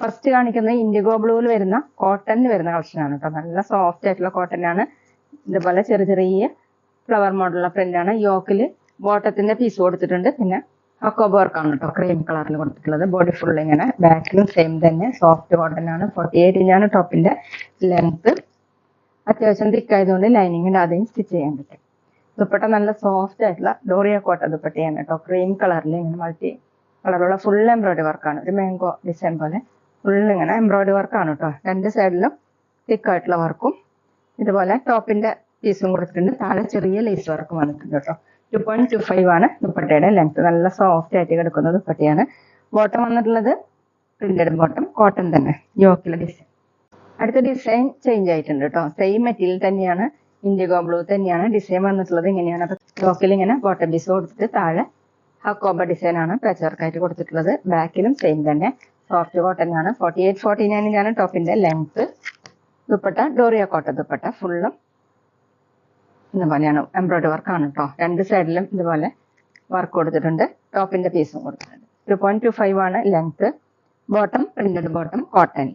First കാണിക്കുന്നത് IndiGo ബ്ലൂവിൽ വരുന്ന കോട്ടണിൽ വരുന്ന കളക്ഷനാണ് കേട്ടോ. നല്ല സോഫ്റ്റ് ആയിട്ടുള്ള കോട്ടനാണ്. ഇതുപോലെ ചെറിയ ചെറിയ ഫ്ലവർ മോഡലുള്ള പ്രിന്റാണ്. യോക്കിൽ ബോട്ടത്തിന്റെ പീസ് കൊടുത്തിട്ടുണ്ട്. പിന്നെ അക്കോബ വർക്കാണ് കേട്ടോ, ക്രീം കളറിൽ കൊടുത്തിട്ടുള്ളത്. ബോഡി ഫുൾ ഇങ്ങനെ, ബാക്കിലും സെയിം തന്നെ സോഫ്റ്റ് കോട്ടൺ ആണ്. 48 ഇഞ്ചാണ് ടോപ്പിന്റെ ലെങ്ത്. അത്യാവശ്യം തിക്കായതുകൊണ്ട് ലൈനിങ്ങിന്റെ ആദ്യം സ്റ്റിച്ച് ചെയ്യാൻ പറ്റും. ദുപ്പട്ട നല്ല സോഫ്റ്റ് ആയിട്ടുള്ള ഡോറിയ കോട്ട ദുപ്പട്ടയാണ് കേട്ടോ. ക്രീം കളറിൽ ഇങ്ങനെ മൾട്ടി കളറുള്ള ഫുൾ എംബ്രോയിഡറി വർക്കാണ്. ഒരു മാംഗോ ഡിസൈൻ പോലെ ഫുൾ ഇങ്ങനെ എംബ്രോയിഡറി വർക്കാണ് കേട്ടോ. രണ്ട് സൈഡിലും തിക്കായിട്ടുള്ള വർക്കും ഇതുപോലെ ടോപ്പിന്റെ പീസും കൊടുത്തിട്ടുണ്ട്. താഴെ ചെറിയ ലേസ് വർക്കും വന്നിട്ടുണ്ട് കേട്ടോ. 2.25 ആണ് ദുപ്പട്ടയുടെ ലെങ്ത്. നല്ല സോഫ്റ്റ് ആയിട്ട് കിടക്കുന്ന ദുപ്പട്ടയാണ്. ബോട്ടം വന്നിട്ടുള്ളത് പ്രിന്റഡ് ബോട്ടം, കോട്ടൺ തന്നെ, യോക്കിലെ ഡിസൈൻ. അടുത്ത ഡിസൈൻ ചേഞ്ച് ആയിട്ടുണ്ട് കേട്ടോ. സെയിം മെറ്റീരിയൽ തന്നെയാണ്, ഇൻഡിഗോ ബ്ലൂ തന്നെയാണ്. ഡിസൈൻ വന്നിട്ടുള്ളത് ഇങ്ങനെയാണ്. അപ്പൊ യോക്കിൽ ഇങ്ങനെ ബോട്ടം പീസ് കൊടുത്തിട്ട് താഴെ ഹക്കോബ ഡിസൈൻ ആണ് പാച്ച് വർക്കായിട്ട് കൊടുത്തിട്ടുള്ളത്. ബാക്കിലും സെയിം തന്നെ സോഫ്റ്റ് കോട്ടൺ ആണ്. 48-49 ആണ് ടോപ്പിന്റെ ലെങ്ത്. ദുപ്പട്ട ഡോറിയ കോട്ട ദുപ്പട്ട ഫുള്ളും ഇതുപോലെയാണ്, എംബ്രോയിഡറി വർക്കാണ് കേട്ടോ. രണ്ട് സൈഡിലും ഇതുപോലെ വർക്ക് കൊടുത്തിട്ടുണ്ട്. ടോപ്പിന്റെ പീസും കൊടുത്തിട്ടുണ്ട്. 2.25 ആണ് length. Bottom printed bottom, cotton.